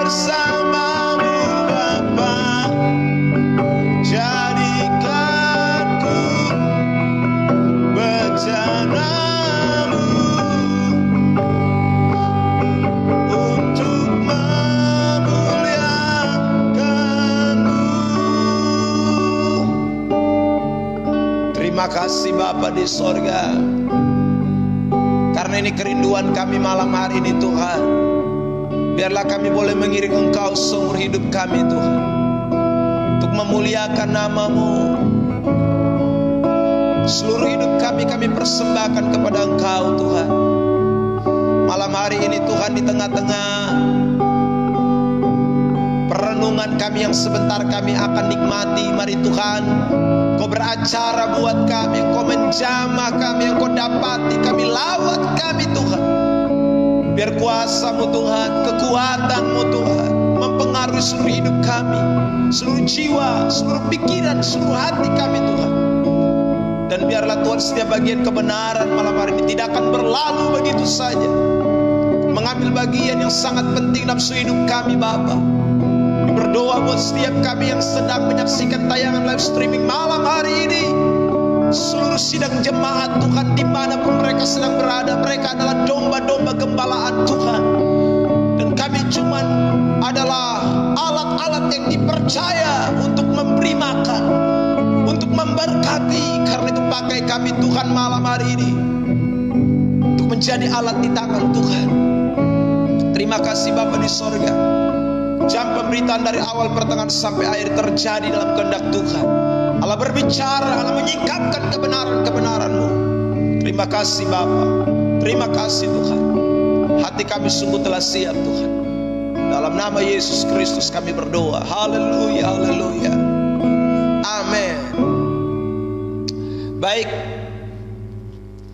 bersamamu Bapa, jadikanku bejanamu untuk memuliakanmu. Terima kasih Bapa di sorga, karena ini kerinduan kami malam hari ini Tuhan. Biarlah kami boleh mengiring Engkau seumur hidup kami Tuhan, untuk memuliakan nama-Mu. Seluruh hidup kami persembahkan kepada Engkau Tuhan. Malam hari ini Tuhan, di tengah-tengah perenungan kami yang sebentar kami akan nikmati, mari Tuhan Kau beracara buat kami, Kau menjamah kami, Kau dapati kami, lawat kami Tuhan. Biar kuasa-Mu Tuhan, kekuatan-Mu Tuhan mempengaruhi seluruh hidup kami, seluruh jiwa, seluruh pikiran, seluruh hati kami Tuhan. Dan biarlah Tuhan setiap bagian kebenaran malam hari ini tidak akan berlalu begitu saja, mengambil bagian yang sangat penting dalam hidup kami Bapa. Berdoa buat setiap kami yang sedang menyaksikan tayangan live streaming malam hari ini, seluruh sidang jemaat Tuhan dimanapun mereka sedang berada, mereka adalah domba-domba gembalaan Tuhan. Dan kami cuman adalah alat-alat yang dipercaya untuk memberi makan, untuk memberkati. Karena itu pakai kami Tuhan malam hari ini untuk menjadi alat di tangan Tuhan. Terima kasih Bapa di sorga. Jam pemberitaan dari awal pertengahan sampai akhir terjadi dalam kehendak Tuhan. Allah berbicara, Allah menyingkapkan kebenaran-kebenaran-Mu. Terima kasih Bapa, terima kasih Tuhan. Hati kami sungguh telah siap Tuhan. Dalam nama Yesus Kristus kami berdoa. Haleluya, haleluya. Amin. Baik,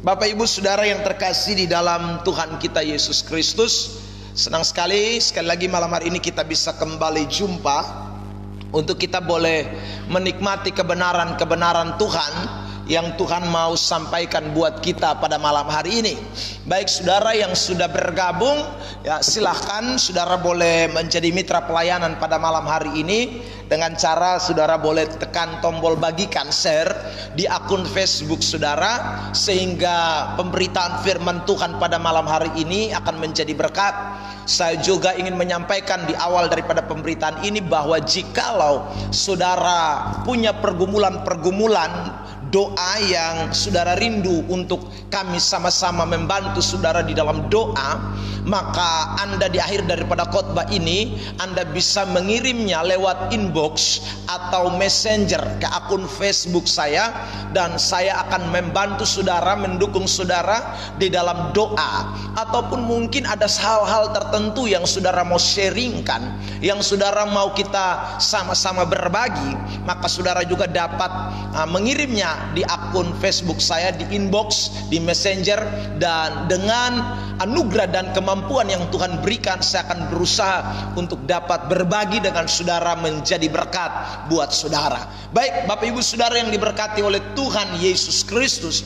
Bapak Ibu Saudara yang terkasih di dalam Tuhan kita Yesus Kristus, senang sekali lagi malam hari ini kita bisa kembali jumpa untuk kita boleh menikmati kebenaran-kebenaran Tuhan yang Tuhan mau sampaikan buat kita pada malam hari ini. Baik saudara yang sudah bergabung, ya silahkan saudara boleh menjadi mitra pelayanan pada malam hari ini dengan cara saudara boleh tekan tombol bagikan share di akun Facebook saudara, sehingga pemberitaan firman Tuhan pada malam hari ini akan menjadi berkat. Saya juga ingin menyampaikan di awal daripada pemberitaan ini bahwa jikalau saudara punya pergumulan-pergumulan, doa yang saudara rindu untuk kami sama-sama membantu saudara di dalam doa, maka Anda di akhir daripada khotbah ini Anda bisa mengirimnya lewat inbox atau messenger ke akun Facebook saya, dan saya akan membantu saudara, mendukung saudara di dalam doa. Ataupun mungkin ada hal-hal tertentu yang saudara mau sharingkan, yang saudara mau kita sama-sama berbagi, maka saudara juga dapat mengirimnya di akun Facebook saya, di inbox, di messenger. Dan dengan anugerah dan kemampuan yang Tuhan berikan, saya akan berusaha untuk dapat berbagi dengan saudara, menjadi berkat buat saudara. Baik Bapak Ibu Saudara yang diberkati oleh Tuhan Yesus Kristus,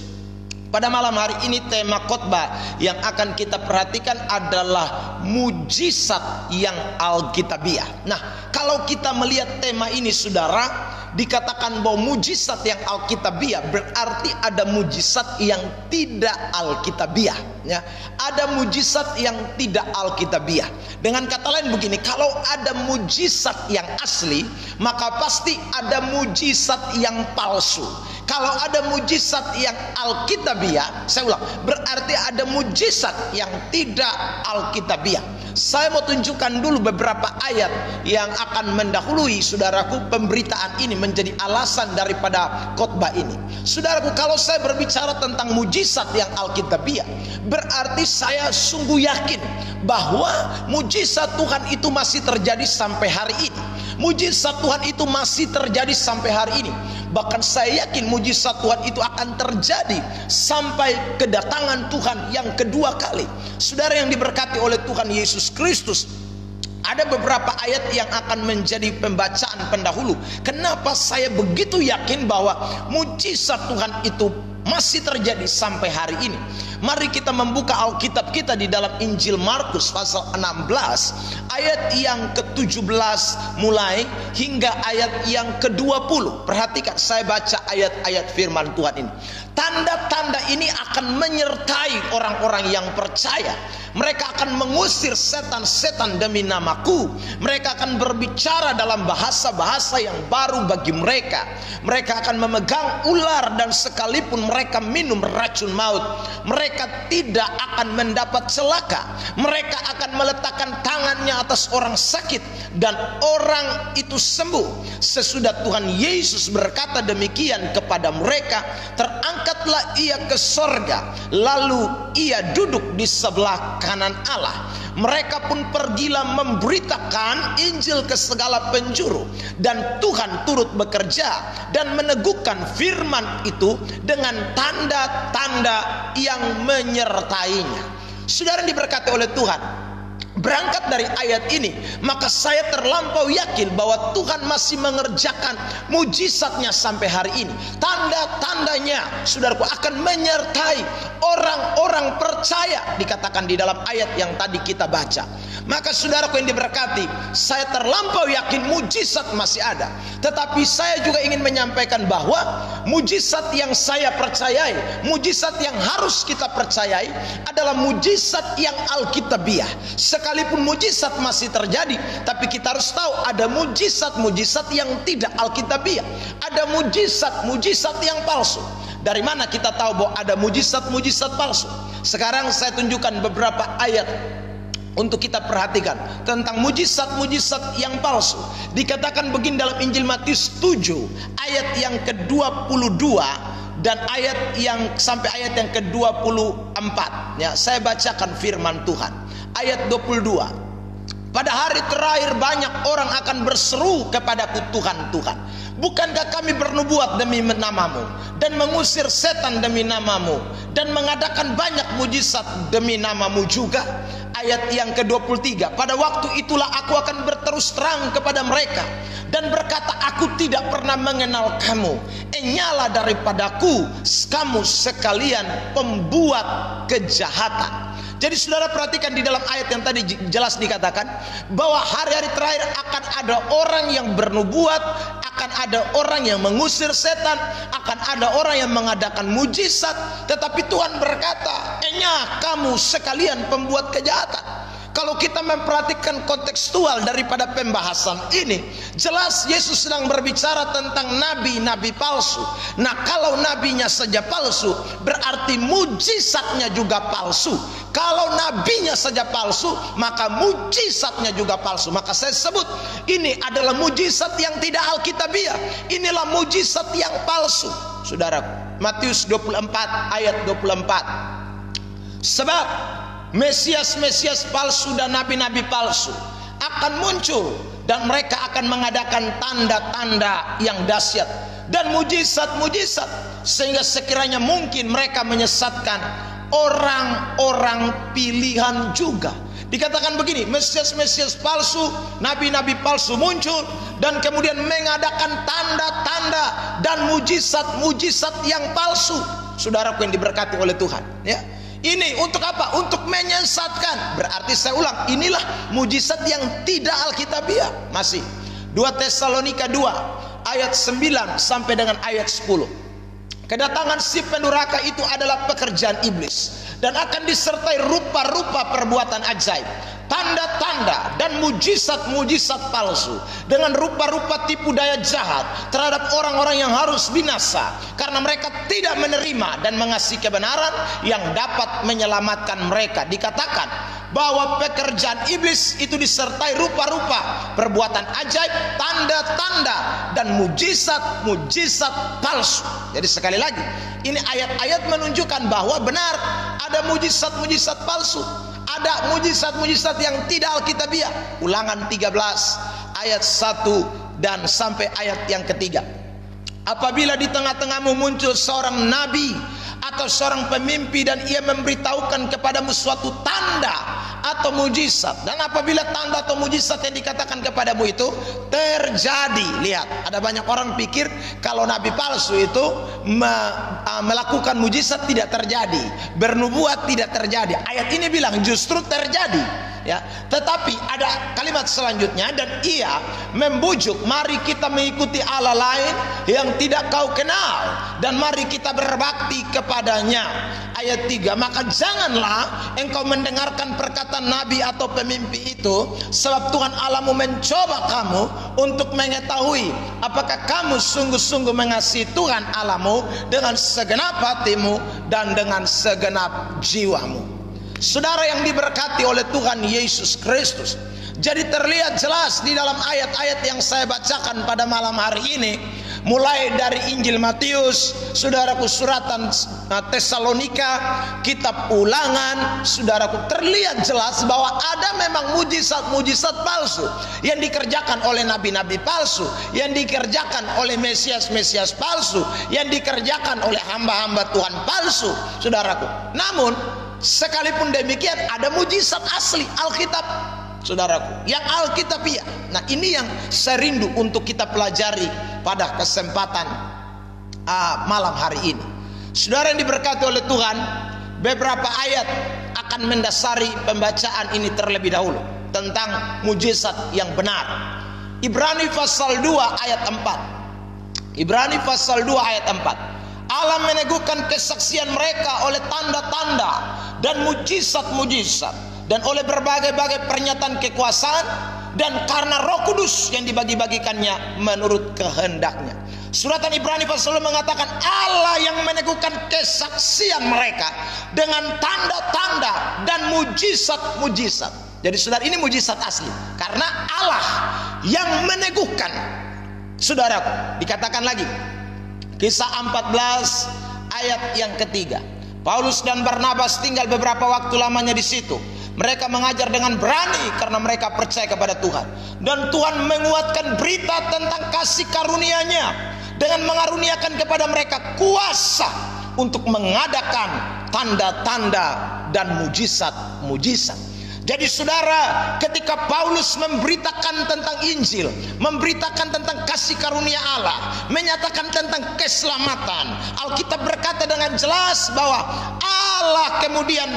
pada malam hari ini tema khotbah yang akan kita perhatikan adalah mujizat yang alkitabiah. Nah, kalau kita melihat tema ini saudara, dikatakan bahwa mujizat yang alkitabiah berarti ada mujizat yang tidak alkitabiah, ya. Ada mujizat yang tidak alkitabiah. Dengan kata lain begini, kalau ada mujizat yang asli, maka pasti ada mujizat yang palsu. Kalau ada mujizat yang alkitabiah, saya ulang, berarti ada mujizat yang tidak alkitabiah. Saya mau tunjukkan dulu beberapa ayat yang akan mendahului saudaraku pemberitaan ini menjadi alasan daripada khotbah ini. Saudaraku, kalau saya berbicara tentang mujizat yang alkitabiah, berarti saya sungguh yakin bahwa mujizat Tuhan itu masih terjadi sampai hari ini. Mujizat Tuhan itu masih terjadi sampai hari ini. Bahkan saya yakin mujizat Tuhan itu akan terjadi sampai kedatangan Tuhan yang kedua kali. Saudara yang diberkati oleh Tuhan Yesus Kristus, ada beberapa ayat yang akan menjadi pembacaan pendahulu. Kenapa saya begitu yakin bahwa mujizat Tuhan itu masih terjadi sampai hari ini. Mari kita membuka Alkitab kita di dalam Injil Markus pasal 16 ayat yang ke-17 mulai hingga ayat yang ke-20. Perhatikan, saya baca ayat-ayat firman Tuhan ini. Tanda-tanda ini akan menyertai orang-orang yang percaya. Mereka akan mengusir setan-setan demi namaku. Mereka akan berbicara dalam bahasa-bahasa yang baru bagi mereka. Mereka akan memegang ular, dan sekalipun mereka minum racun maut, mereka tidak akan mendapat celaka. Mereka akan meletakkan tangannya atas orang sakit, dan orang itu sembuh. Sesudah Tuhan Yesus berkata demikian kepada mereka, terangkatlah ia ke sorga, lalu ia duduk di sebelah kanan Allah. Mereka pun pergilah memberitakan Injil ke segala penjuru, dan Tuhan turut bekerja dan meneguhkan firman itu dengan tanda-tanda yang menyertainya. Saudara diberkati oleh Tuhan, berangkat dari ayat ini, maka saya terlampau yakin bahwa Tuhan masih mengerjakan mujizatnya sampai hari ini. Tanda-tandanya, saudaraku, akan menyertai orang-orang percaya, dikatakan di dalam ayat yang tadi kita baca. Maka saudaraku yang diberkati, saya terlampau yakin mujizat masih ada. Tetapi saya juga ingin menyampaikan bahwa mujizat yang saya percayai, mujizat yang harus kita percayai adalah mujizat yang alkitabiah. Sekalipun mujizat masih terjadi, tapi kita harus tahu ada mujizat-mujizat yang tidak alkitabiah. Ada mujizat-mujizat yang palsu. Dari mana kita tahu bahwa ada mujizat-mujizat palsu? Sekarang saya tunjukkan beberapa ayat untuk kita perhatikan tentang mujizat-mujizat yang palsu. Dikatakan begini dalam Injil Matius 7 ayat yang ke-22 dan ayat yang sampai ayat yang ke-24. Ya, saya bacakan firman Tuhan. Ayat 22. Pada hari terakhir banyak orang akan berseru kepadaku, Tuhan, Tuhan, bukankah kami bernubuat demi namamu, dan mengusir setan demi namamu, dan mengadakan banyak mujizat demi namamu juga? Ayat yang ke-23. Pada waktu itulah aku akan berterus terang kepada mereka dan berkata, aku tidak pernah mengenal kamu. Nyala daripadaku kamu sekalian pembuat kejahatan. Jadi saudara perhatikan di dalam ayat yang tadi jelas dikatakan bahwa hari-hari terakhir akan ada orang yang bernubuat, akan ada orang yang mengusir setan, akan ada orang yang mengadakan mujizat. Tetapi Tuhan berkata, kamu sekalian pembuat kejahatan. Kalau kita memperhatikan kontekstual daripada pembahasan ini, jelas Yesus sedang berbicara tentang nabi-nabi palsu. Nah, kalau nabinya saja palsu, berarti mujizatnya juga palsu. Kalau nabinya saja palsu, maka mujizatnya juga palsu. Maka saya sebut ini adalah mujizat yang tidak alkitabiah. Inilah mujizat yang palsu. Saudara, Matius 24 ayat 24. Sebab Mesias-Mesias palsu dan nabi-nabi palsu akan muncul, dan mereka akan mengadakan tanda-tanda yang dahsyat dan mujizat-mujizat, sehingga sekiranya mungkin mereka menyesatkan orang-orang pilihan juga. Dikatakan begini, Mesias-Mesias palsu, nabi-nabi palsu muncul, dan kemudian mengadakan tanda-tanda dan mujizat-mujizat yang palsu. Saudaraku yang diberkati oleh Tuhan, ya. Ini untuk apa? Untuk menyesatkan. Berarti saya ulang, inilah mujizat yang tidak alkitabiah. Masih 2 Tesalonika 2 ayat 9 sampai dengan ayat 10. Kedatangan si pendurhaka itu adalah pekerjaan iblis, dan akan disertai rupa-rupa perbuatan ajaib, tanda-tanda dan mujizat-mujizat palsu, dengan rupa-rupa tipu daya jahat terhadap orang-orang yang harus binasa, karena mereka tidak menerima dan mengasihi kebenaran yang dapat menyelamatkan mereka. Dikatakan bahwa pekerjaan iblis itu disertai rupa-rupa perbuatan ajaib, tanda-tanda dan mujizat-mujizat palsu. Jadi sekali lagi, ini ayat-ayat menunjukkan bahwa benar ada mujizat-mujizat palsu, ada mujizat-mujizat yang tidak alkitabiah. Ulangan 13 ayat 1 dan sampai ayat yang ketiga. Apabila di tengah-tengahmu muncul seorang nabi atau seorang pemimpi dan ia memberitahukan kepadamu suatu tanda atau mujizat, dan apabila tanda atau mujizat yang dikatakan kepadamu itu terjadi. Lihat, ada banyak orang pikir kalau nabi palsu itu melakukan mujizat tidak terjadi, bernubuat tidak terjadi. Ayat ini bilang justru terjadi, ya. Tetapi ada kalimat selanjutnya, dan ia membujuk, mari kita mengikuti Allah lain yang tidak kau kenal, dan mari kita berbakti kepadanya. Ayat 3, maka janganlah engkau mendengarkan perkataan nabi atau pemimpi itu, sebab Tuhan Allahmu mencoba kamu untuk mengetahui apakah kamu sungguh-sungguh mengasihi Tuhan Allahmu dengan segenap hatimu dan dengan segenap jiwamu. Saudara yang diberkati oleh Tuhan Yesus Kristus, jadi terlihat jelas di dalam ayat-ayat yang saya bacakan pada malam hari ini, mulai dari Injil Matius, saudaraku, suratan Tesalonika, kitab Ulangan, saudaraku, terlihat jelas bahwa ada memang mujizat-mujizat palsu yang dikerjakan oleh nabi-nabi palsu, yang dikerjakan oleh Mesias-Mesias palsu, yang dikerjakan oleh hamba-hamba Tuhan palsu, saudaraku. Namun sekalipun demikian ada mujizat asli Alkitab, saudaraku, yang Alkitabiah. Nah, ini yang saya rindu untuk kita pelajari pada kesempatan malam hari ini. Saudara yang diberkati oleh Tuhan, beberapa ayat akan mendasari pembacaan ini terlebih dahulu tentang mujizat yang benar. Ibrani pasal 2 ayat 4. Ibrani pasal 2 ayat 4. Allah meneguhkan kesaksian mereka oleh tanda-tanda dan mujizat-mujizat, dan oleh berbagai-bagai pernyataan kekuasaan, dan karena Roh Kudus yang dibagi-bagikannya menurut kehendaknya. Suratan Ibrani pasal 2 mengatakan Allah yang meneguhkan kesaksian mereka dengan tanda-tanda dan mujizat-mujizat. Jadi saudara, ini mujizat asli karena Allah yang meneguhkan. Saudaraku, dikatakan lagi Kisah 14 ayat yang ketiga, Paulus dan Barnabas tinggal beberapa waktu lamanya di situ. Mereka mengajar dengan berani karena mereka percaya kepada Tuhan, dan Tuhan menguatkan berita tentang kasih karunia-Nya dengan mengaruniakan kepada mereka kuasa untuk mengadakan tanda-tanda dan mujizat-mujizat. Jadi saudara, ketika Paulus memberitakan tentang Injil, memberitakan tentang kasih karunia Allah, menyatakan tentang keselamatan, Alkitab berkata dengan jelas bahwa Allah kemudian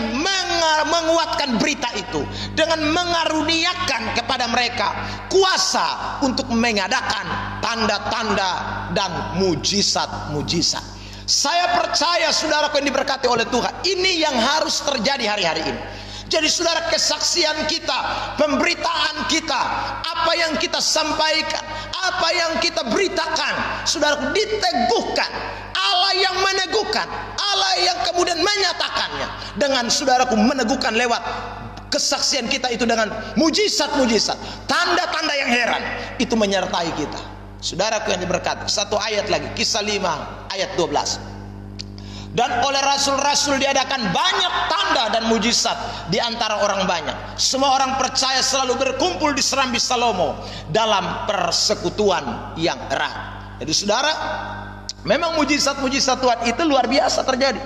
menguatkan berita itu dengan mengaruniakan kepada mereka kuasa untuk mengadakan tanda-tanda dan mujizat-mujizat. Saya percaya saudaraku yang diberkati oleh Tuhan, ini yang harus terjadi hari-hari ini. Jadi saudara, kesaksian kita, pemberitaan kita, apa yang kita sampaikan, apa yang kita beritakan, saudara, diteguhkan. Allah yang meneguhkan, Allah yang kemudian menyatakannya dengan, saudaraku, meneguhkan lewat kesaksian kita itu dengan mujizat-mujizat, tanda-tanda yang heran itu menyertai kita. Saudaraku yang diberkati, satu ayat lagi, Kisah 5 ayat 12. Dan oleh rasul-rasul diadakan banyak tanda dan mujizat di antara orang banyak. Semua orang percaya selalu berkumpul di serambi Salomo dalam persekutuan yang erat. Jadi saudara, memang mujizat-mujizat Tuhan itu luar biasa terjadi.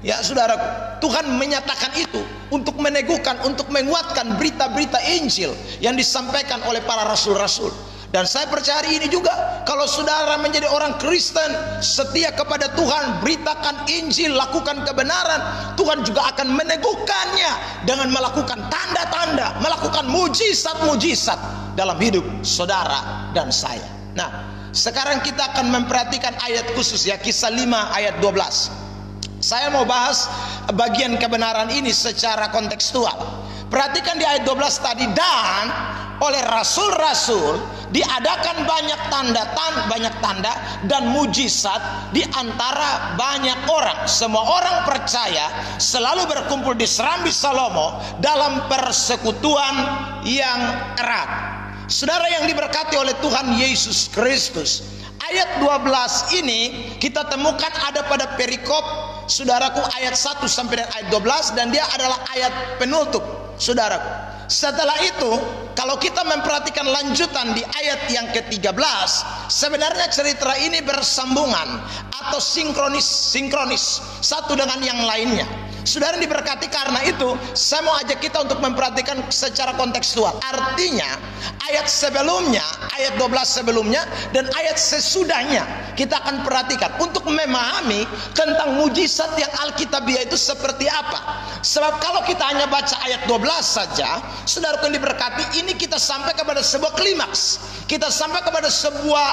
Ya saudara, Tuhan menyatakan itu untuk meneguhkan, untuk menguatkan berita-berita Injil yang disampaikan oleh para rasul-rasul. Dan saya percaya hari ini juga, kalau saudara menjadi orang Kristen, setia kepada Tuhan, beritakan Injil, lakukan kebenaran, Tuhan juga akan meneguhkannya dengan melakukan tanda-tanda, melakukan mujizat-mujizat dalam hidup saudara dan saya. Nah, sekarang kita akan memperhatikan ayat khusus, ya, Kisah 5 ayat 12. Saya mau bahas bagian kebenaran ini secara kontekstual. Perhatikan di ayat 12 tadi, dan oleh rasul-rasul diadakan banyak tanda dan mujizat di antara banyak orang. Semua orang percaya selalu berkumpul di serambi Salomo dalam persekutuan yang erat. Saudara yang diberkati oleh Tuhan Yesus Kristus, ayat 12 ini kita temukan ada pada perikop, saudaraku, ayat 1 sampai dengan ayat 12, dan dia adalah ayat penutup, saudaraku. Setelah itu, kalau kita memperhatikan lanjutan di ayat yang ke-13, sebenarnya cerita ini bersambungan atau sinkronis satu dengan yang lainnya. Saudara diberkati, karena itu saya mau ajak kita untuk memperhatikan secara kontekstual. Artinya ayat sebelumnya, ayat 12 sebelumnya dan ayat sesudahnya kita akan perhatikan untuk memahami tentang mujizat yang alkitabiah itu seperti apa. Sebab kalau kita hanya baca ayat 12 saja, saudara yang diberkati, ini kita sampai kepada sebuah klimaks, kita sampai kepada sebuah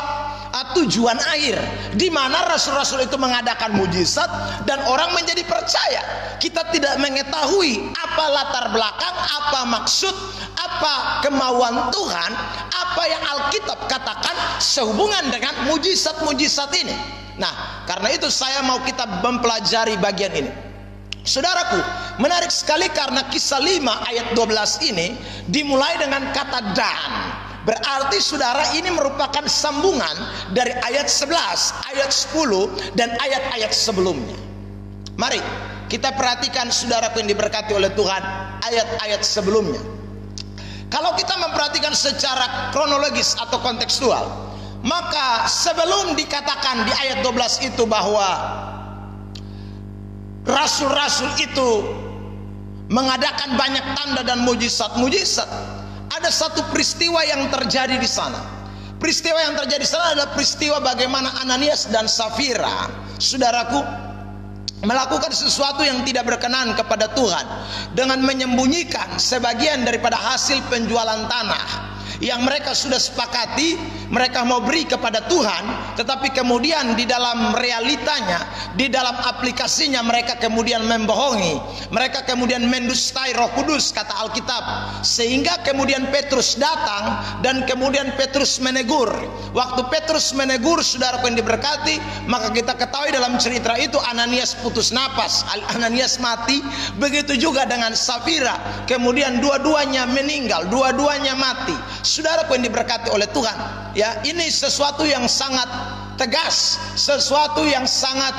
tujuan akhir, di mana rasul-rasul itu mengadakan mujizat dan orang menjadi percaya. Kita tidak mengetahui apa latar belakang, apa maksud, apa kemauan Tuhan, apa yang Alkitab katakan sehubungan dengan mujizat-mujizat ini. Nah, karena itu saya mau kita mempelajari bagian ini. Saudaraku, menarik sekali karena kisah 5 ayat 12 ini dimulai dengan kata dan. Berarti saudara, ini merupakan sambungan dari ayat 11, ayat 10 dan ayat-ayat sebelumnya. Mari kita perhatikan saudaraku yang diberkati oleh Tuhan, ayat-ayat sebelumnya. Kalau kita memperhatikan secara kronologis atau kontekstual, maka sebelum dikatakan di ayat 12 itu bahwa rasul-rasul itu mengadakan banyak tanda dan mujizat-mujizat, ada satu peristiwa yang terjadi di sana. Peristiwa yang terjadi di sana adalah peristiwa bagaimana Ananias dan Safira, saudaraku, melakukan sesuatu yang tidak berkenan kepada Tuhan dengan menyembunyikan sebagian daripada hasil penjualan tanah yang mereka sudah sepakati mereka mau beri kepada Tuhan, tetapi kemudian di dalam realitanya, di dalam aplikasinya mereka kemudian membohongi, mereka kemudian mendustai Roh Kudus, kata Alkitab, sehingga kemudian Petrus datang dan kemudian Petrus menegur. Waktu Petrus menegur, saudara yang diberkati, maka kita ketahui dalam cerita itu Ananias putus napas, Ananias mati, begitu juga dengan Safira, kemudian dua-duanya meninggal, dua-duanya mati. Saudara yang diberkati oleh Tuhan, ya, ini sesuatu yang sangat tegas, sesuatu yang sangat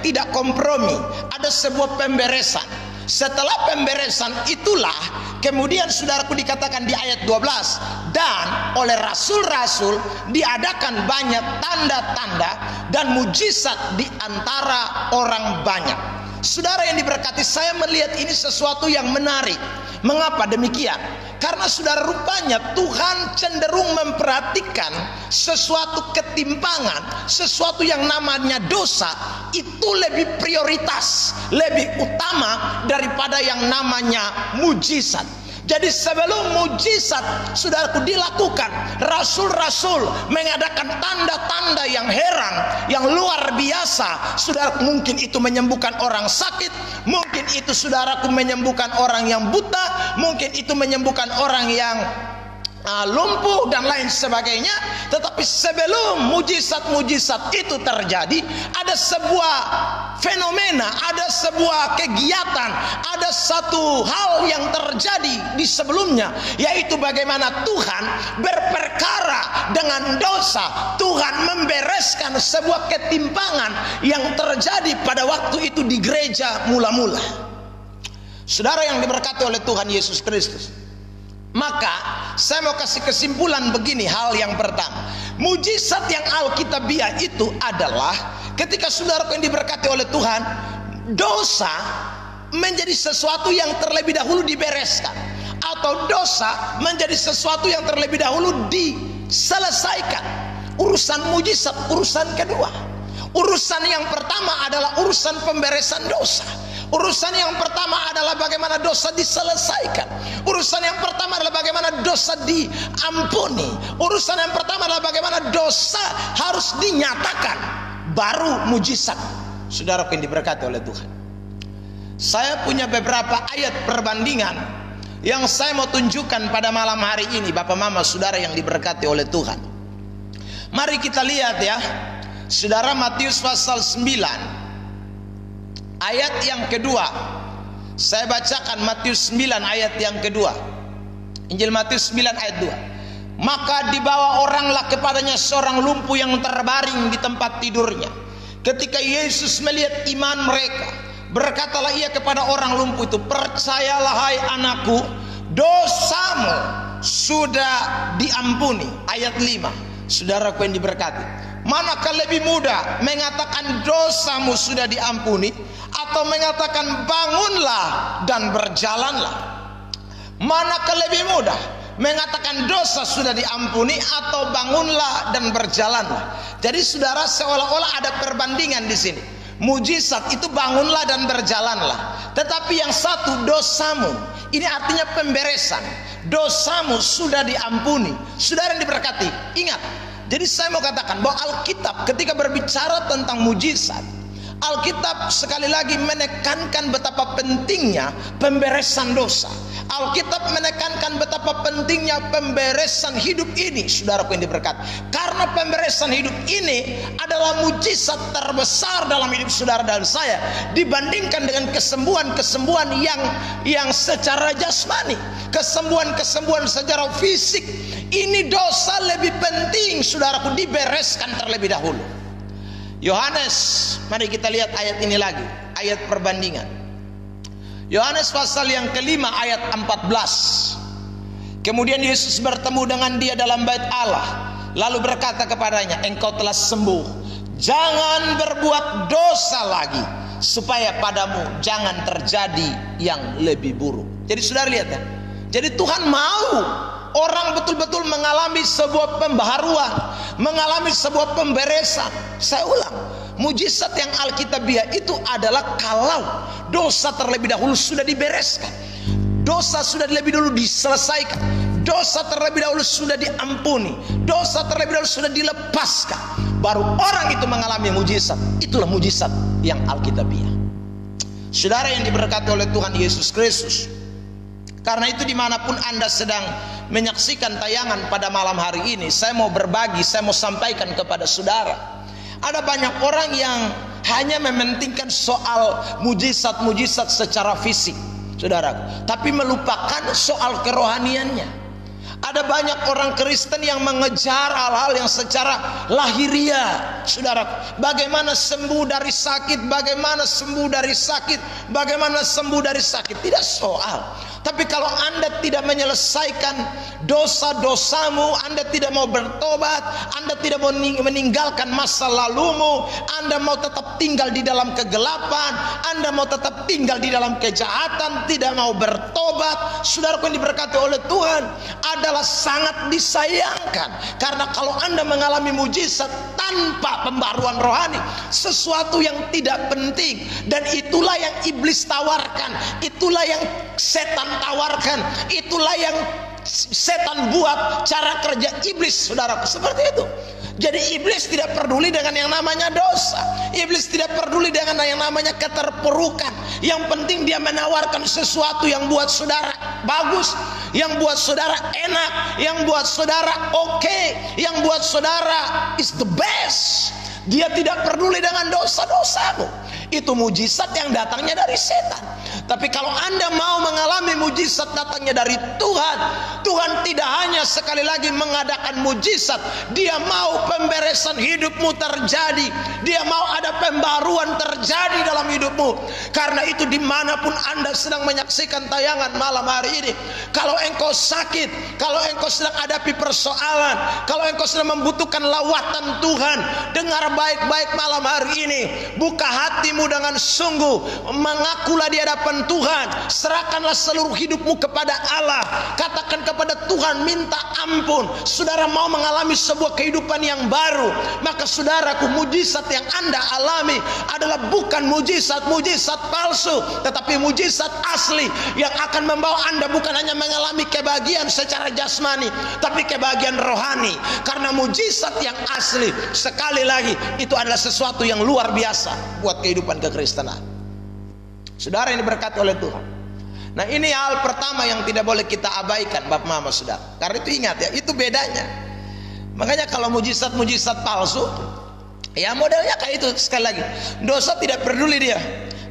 tidak kompromi. Ada sebuah pemberesan. Setelah pemberesan itulah kemudian saudaraku dikatakan di ayat 12, dan oleh rasul-rasul diadakan banyak tanda-tanda dan mujizat di antara orang banyak. Saudara yang diberkati, saya melihat ini sesuatu yang menarik. Mengapa demikian? Karena saudara, rupanya Tuhan cenderung memperhatikan sesuatu ketimpangan, sesuatu yang namanya dosa itu lebih prioritas, lebih utama daripada yang namanya mujizat. Jadi sebelum mujizat saudaraku dilakukan, rasul-rasul mengadakan tanda-tanda yang heran, yang luar biasa. Saudaraku, mungkin itu menyembuhkan orang sakit, mungkin itu saudaraku menyembuhkan orang yang buta, mungkin itu menyembuhkan orang yang lumpuh dan lain sebagainya. Tetapi sebelum mujizat-mujizat itu terjadi, ada sebuah fenomena, ada sebuah kegiatan, ada satu hal yang terjadi di sebelumnya, yaitu bagaimana Tuhan berperkara dengan dosa. Tuhan membereskan sebuah ketimpangan yang terjadi pada waktu itu di gereja mula-mula. Saudara yang diberkati oleh Tuhan Yesus Kristus, maka saya mau kasih kesimpulan begini. Hal yang pertama, mujizat yang alkitabiah itu adalah ketika saudara yang diberkati oleh Tuhan, dosa menjadi sesuatu yang terlebih dahulu dibereskan, atau dosa menjadi sesuatu yang terlebih dahulu diselesaikan. Urusan mujizat urusan kedua. Urusan yang pertama adalah urusan pemberesan dosa. Urusan yang pertama adalah bagaimana dosa diselesaikan. Urusan yang pertama adalah bagaimana dosa diampuni. Urusan yang pertama adalah bagaimana dosa harus dinyatakan. Baru mujizat. Saudara yang diberkati oleh Tuhan, saya punya beberapa ayat perbandingan yang saya mau tunjukkan pada malam hari ini, Bapak Mama saudara yang diberkati oleh Tuhan. Mari kita lihat ya, saudara, Matius pasal 9 ayat yang kedua. Saya bacakan Matius 9 ayat yang kedua. Injil Matius 9 ayat 2. Maka dibawa oranglah kepadanya seorang lumpuh yang terbaring di tempat tidurnya. Ketika Yesus melihat iman mereka, berkatalah ia kepada orang lumpuh itu, percayalah hai anakku, dosamu sudah diampuni. Ayat 5. Saudaraku yang diberkati, manakah lebih mudah mengatakan dosamu sudah diampuni, atau mengatakan bangunlah dan berjalanlah? Manakah lebih mudah mengatakan dosa sudah diampuni, atau bangunlah dan berjalanlah? Jadi saudara, seolah-olah ada perbandingan di sini. Mujizat itu bangunlah dan berjalanlah, tetapi yang satu dosamu, ini artinya pemberesan. Dosamu sudah diampuni. Saudara yang diberkati, ingat. Jadi saya mau katakan bahwa Alkitab ketika berbicara tentang mujizat, Alkitab sekali lagi menekankan betapa pentingnya pemberesan dosa. Alkitab menekankan betapa pentingnya pemberesan hidup ini, saudaraku yang diberkati. Karena pemberesan hidup ini adalah mujizat terbesar dalam hidup saudara dan saya, dibandingkan dengan kesembuhan-kesembuhan yang secara jasmani, kesembuhan-kesembuhan secara fisik. Ini dosa lebih penting, saudaraku, dibereskan terlebih dahulu. Yohanes, mari kita lihat ayat ini lagi, ayat perbandingan. Yohanes pasal yang kelima ayat 14. Kemudian Yesus bertemu dengan dia dalam bait Allah, lalu berkata kepadanya, engkau telah sembuh, jangan berbuat dosa lagi, supaya padamu jangan terjadi yang lebih buruk. Jadi saudara lihat ya, jadi Tuhan mau orang betul-betul mengalami sebuah pembaharuan, mengalami sebuah pemberesan. Saya ulang, mujizat yang alkitabiah itu adalah kalau dosa terlebih dahulu sudah dibereskan, dosa sudah lebih dulu diselesaikan, dosa terlebih dahulu sudah diampuni, dosa terlebih dahulu sudah dilepaskan, baru orang itu mengalami mujizat. Itulah mujizat yang alkitabiah. Saudara yang diberkati oleh Tuhan Yesus Kristus, karena itu dimanapun Anda sedang menyaksikan tayangan pada malam hari ini, saya mau berbagi, saya mau sampaikan kepada saudara. Ada banyak orang yang hanya mementingkan soal mujizat-mujizat secara fisik, saudara, tapi melupakan soal kerohaniannya. Ada banyak orang Kristen yang mengejar hal-hal yang secara lahiriah, saudara. Bagaimana sembuh dari sakit, bagaimana sembuh dari sakit, bagaimana sembuh dari sakit. Tidak soal. Tapi kalau Anda tidak menyelesaikan dosa-dosamu, Anda tidak mau bertobat, Anda tidak mau meninggalkan masa lalumu, Anda mau tetap tinggal di dalam kegelapan, Anda mau tetap tinggal di dalam kejahatan, tidak mau bertobat, saudaraku yang diberkati oleh Tuhan, adalah sangat disayangkan. Karena kalau Anda mengalami mujizat tanpa pembaruan rohani, sesuatu yang tidak penting, dan itulah yang iblis tawarkan, itulah yang setan tawarkan, itulah yang setan buat cara kerja iblis, saudaraku, seperti itu. Jadi iblis tidak peduli dengan yang namanya dosa, iblis tidak peduli dengan yang namanya keterpurukan. Yang penting dia menawarkan sesuatu yang buat saudara bagus, yang buat saudara enak, yang buat saudara oke, yang buat saudara is the best. Dia tidak peduli dengan dosa-dosamu. Itu mujizat yang datangnya dari setan. Tapi kalau Anda mau mengalami mujizat datangnya dari Tuhan, Tuhan tidak hanya sekali lagi mengadakan mujizat, Dia mau pemberesan hidupmu terjadi, Dia mau ada pembaruan terjadi dalam hidupmu. Karena itu dimanapun Anda sedang menyaksikan tayangan malam hari ini, kalau engkau sakit, kalau engkau sedang hadapi persoalan, kalau engkau sedang membutuhkan lawatan Tuhan, dengar baik-baik malam hari ini. Buka hatimu dengan sungguh, mengakulah di hadapan Tuhan, serahkanlah seluruh hidupmu kepada Allah, katakan kepada Tuhan, minta ampun. Saudara mau mengalami sebuah kehidupan yang baru, maka saudaraku, mujizat yang Anda alami adalah bukan mujizat-mujizat palsu, tetapi mujizat asli yang akan membawa Anda bukan hanya mengalami kebahagiaan secara jasmani, tapi kebahagiaan rohani. Karena mujizat yang asli, sekali lagi, itu adalah sesuatu yang luar biasa buat kehidupan kekristenan. Saudara yang diberkati oleh Tuhan. Nah, ini hal pertama yang tidak boleh kita abaikan, Bapak Mama Saudara. Karena itu ingat ya, itu bedanya. Makanya kalau mujizat-mujizat palsu, ya modelnya kayak itu. Sekali lagi, dosa tidak peduli dia.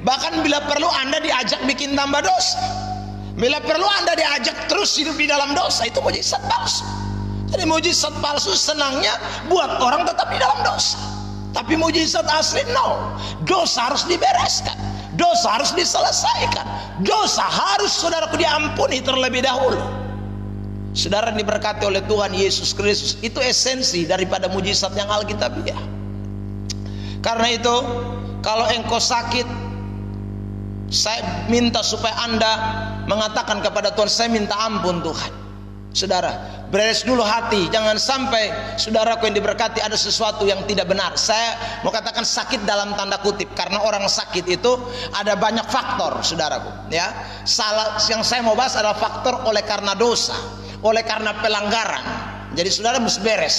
Bahkan bila perlu Anda diajak bikin tambah dosa, bila perlu Anda diajak terus hidup di dalam dosa, itu mujizat palsu. Jadi mujizat palsu senangnya buat orang tetap di dalam dosa. Tapi mujizat asli no, dosa harus dibereskan. Dosa harus diselesaikan. Dosa harus saudaraku diampuni terlebih dahulu. Saudara diberkati oleh Tuhan Yesus Kristus. Itu esensi daripada mujizat yang alkitabiah. Karena itu, kalau engkau sakit, saya minta supaya Anda mengatakan kepada Tuhan, saya minta ampun Tuhan. Saudara, beres dulu hati. Jangan sampai saudaraku yang diberkati ada sesuatu yang tidak benar. Saya mau katakan sakit dalam tanda kutip, karena orang sakit itu ada banyak faktor, saudaraku. Ya, salah yang saya mau bahas adalah faktor oleh karena dosa, oleh karena pelanggaran. Jadi saudara mesti beres.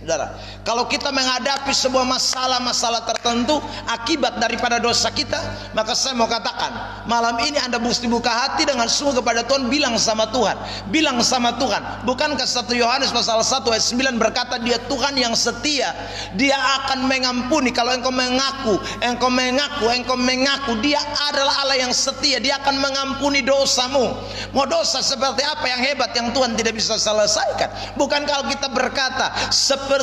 Saudara, kalau kita menghadapi sebuah masalah-masalah tertentu akibat daripada dosa kita, maka saya mau katakan, malam ini Anda mesti buka hati dengan sungguh kepada Tuhan. Bilang sama Tuhan, bilang sama Tuhan. Bukankah 1 Yohanes pasal 1 ayat 9 berkata, Dia Tuhan yang setia, Dia akan mengampuni. Kalau engkau mengaku, Dia adalah Allah yang setia, Dia akan mengampuni dosamu. Mau dosa seperti apa yang hebat yang Tuhan tidak bisa selesaikan? Bukan kalau kita berkata seperti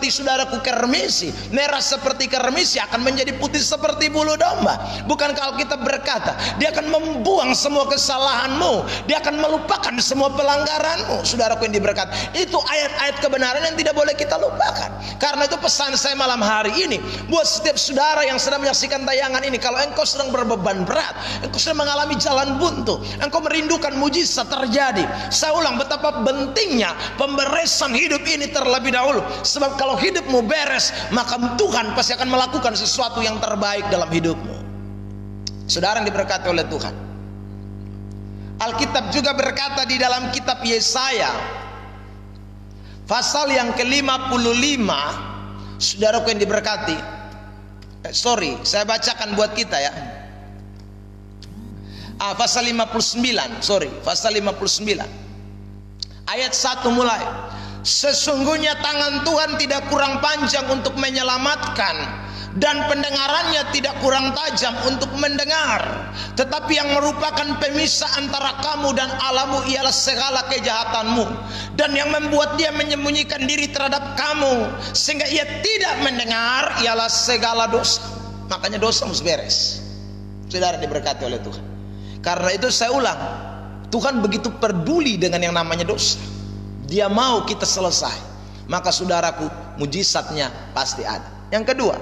saudaraku kermisi, merah seperti kermisi akan menjadi putih seperti bulu domba. Bukan kalau kita berkata Dia akan membuang semua kesalahanmu, Dia akan melupakan semua pelanggaranmu. Saudaraku yang diberkati, itu ayat-ayat kebenaran yang tidak boleh kita lupakan. Karena itu pesan saya malam hari ini buat setiap saudara yang sedang menyaksikan tayangan ini. Kalau engkau sedang berbeban berat, engkau sedang mengalami jalan buntu, engkau merindukan mujizat terjadi, saya ulang betapa pentingnya pemberesan hidup ini terlebih dahulu. Sebab kalau hidupmu beres, maka Tuhan pasti akan melakukan sesuatu yang terbaik dalam hidupmu. Saudara yang diberkati oleh Tuhan, Alkitab juga berkata di dalam kitab Yesaya pasal yang ke-55, saudaraku yang diberkati, saya bacakan buat kita ya. Pasal 59, pasal 59 ayat 1 mulai. Sesungguhnya tangan Tuhan tidak kurang panjang untuk menyelamatkan, dan pendengarannya tidak kurang tajam untuk mendengar. Tetapi yang merupakan pemisah antara kamu dan Allahmu ialah segala kejahatanmu, dan yang membuat Dia menyembunyikan diri terhadap kamu sehingga Ia tidak mendengar ialah segala dosa. Makanya dosa harus beres. Saudara diberkati oleh Tuhan. Karena itu saya ulang, Tuhan begitu peduli dengan yang namanya dosa. Dia mau kita selesai. Maka saudaraku, mujizatnya pasti ada. Yang kedua,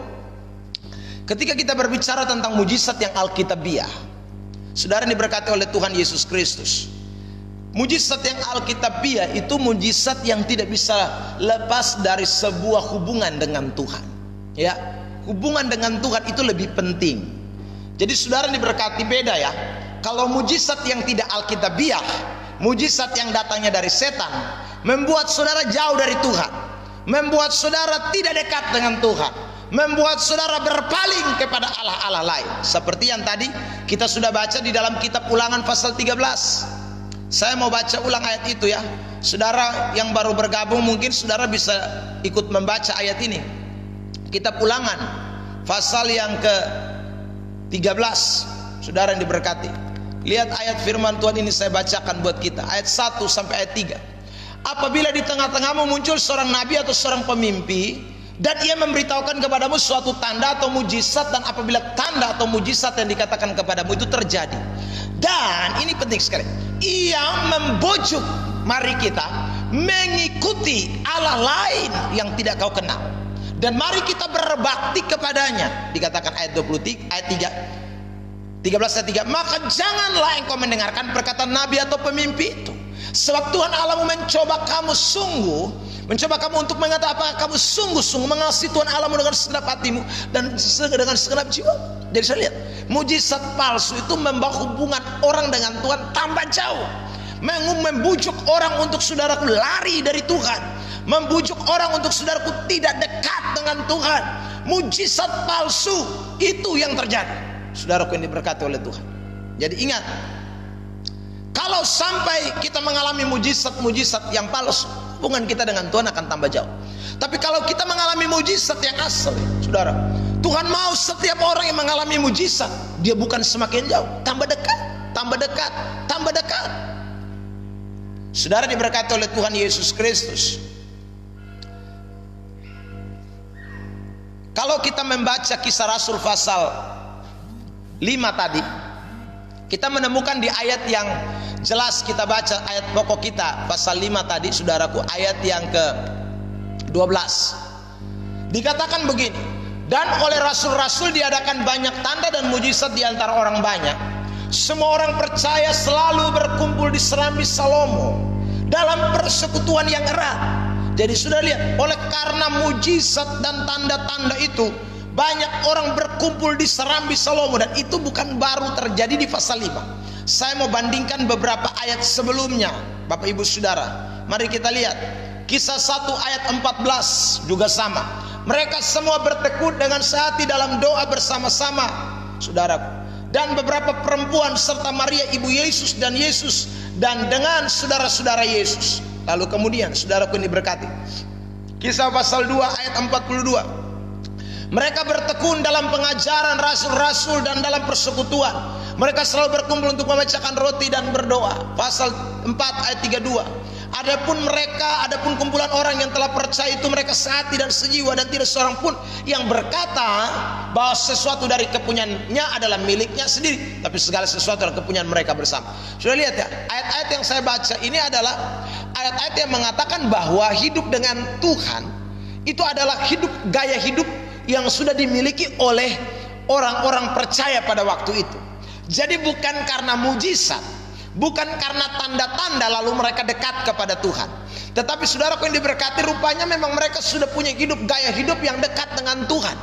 ketika kita berbicara tentang mujizat yang alkitabiah, saudara diberkati oleh Tuhan Yesus Kristus, mujizat yang alkitabiah itu mujizat yang tidak bisa lepas dari sebuah hubungan dengan Tuhan. Ya, hubungan dengan Tuhan itu lebih penting. Jadi saudara diberkati, beda ya. Kalau mujizat yang tidak alkitabiah, mujizat yang datangnya dari setan, membuat saudara jauh dari Tuhan, membuat saudara tidak dekat dengan Tuhan, membuat saudara berpaling kepada Allah-Allah lain. Seperti yang tadi kita sudah baca di dalam kitab Ulangan pasal 13. Saya mau baca ulang ayat itu ya. Saudara yang baru bergabung mungkin saudara bisa ikut membaca ayat ini. Kitab Ulangan pasal yang ke-13. Saudara yang diberkati, lihat ayat firman Tuhan ini saya bacakan buat kita. Ayat 1 sampai ayat 3. Apabila di tengah-tengahmu muncul seorang nabi atau seorang pemimpi, dan ia memberitahukan kepadamu suatu tanda atau mujizat, dan apabila tanda atau mujizat yang dikatakan kepadamu itu terjadi, dan ini penting sekali, ia membujuk mari kita mengikuti Allah lain yang tidak kau kenal, dan mari kita berbakti kepadanya. Dikatakan ayat 23, ayat 13 ayat 3, maka janganlah engkau mendengarkan perkataan nabi atau pemimpi itu, sebab Tuhan Allahmu mencoba kamu untuk mengatakan apakah kamu sungguh-sungguh mengasihi Tuhan Allahmu dengan segenap hatimu dan dengan segenap jiwa. Jadi saya lihat mujizat palsu itu membawa hubungan orang dengan Tuhan tambah jauh, membujuk orang untuk saudaraku lari dari Tuhan, membujuk orang untuk saudaraku tidak dekat dengan Tuhan. Mujizat palsu itu yang terjadi, saudaraku yang diberkati oleh Tuhan. Jadi ingat, kalau sampai kita mengalami mujizat-mujizat yang palsu, hubungan kita dengan Tuhan akan tambah jauh. Tapi kalau kita mengalami mujizat yang asli, saudara, Tuhan mau setiap orang yang mengalami mujizat, dia bukan semakin jauh, tambah dekat, tambah dekat, tambah dekat. Saudara diberkati oleh Tuhan Yesus Kristus. Kalau kita membaca Kisah Rasul pasal tadi, kita menemukan di ayat yang jelas, kita baca ayat pokok kita pasal 5 tadi, saudaraku, ayat yang ke-12. Dikatakan begini, dan oleh rasul-rasul diadakan banyak tanda dan mujizat di antara orang banyak. Semua orang percaya selalu berkumpul di serambi Salomo dalam persekutuan yang erat. Jadi sudah lihat, oleh karena mujizat dan tanda-tanda itu, banyak orang berkumpul di serambi Salomo, dan itu bukan baru terjadi di pasal 5. Saya mau bandingkan beberapa ayat sebelumnya, Bapak Ibu Saudara. Mari kita lihat Kisah 1 ayat 14 juga sama. Mereka semua bertekun dengan sehati dalam doa bersama-sama, saudaraku. Dan beberapa perempuan serta Maria ibu Yesus dan dengan saudara-saudara Yesus. Lalu kemudian saudaraku ini berkati, Kisah pasal 2 ayat 42. Mereka bertekun dalam pengajaran rasul-rasul dan dalam persekutuan. Mereka selalu berkumpul untuk memecahkan roti dan berdoa. Pasal 4 ayat 32. Adapun kumpulan orang yang telah percaya itu, mereka sehati dan sejiwa, dan tidak seorang pun yang berkata bahwa sesuatu dari kepunyaannya adalah miliknya sendiri, tapi segala sesuatu adalah kepunyaan mereka bersama. Sudah lihat ya, ayat-ayat yang saya baca ini adalah ayat-ayat yang mengatakan bahwa hidup dengan Tuhan itu adalah gaya hidup yang sudah dimiliki oleh orang-orang percaya pada waktu itu. Jadi bukan karena mujizat, bukan karena tanda-tanda lalu mereka dekat kepada Tuhan. Tetapi saudaraku yang diberkati, rupanya memang mereka sudah punya gaya hidup yang dekat dengan Tuhan.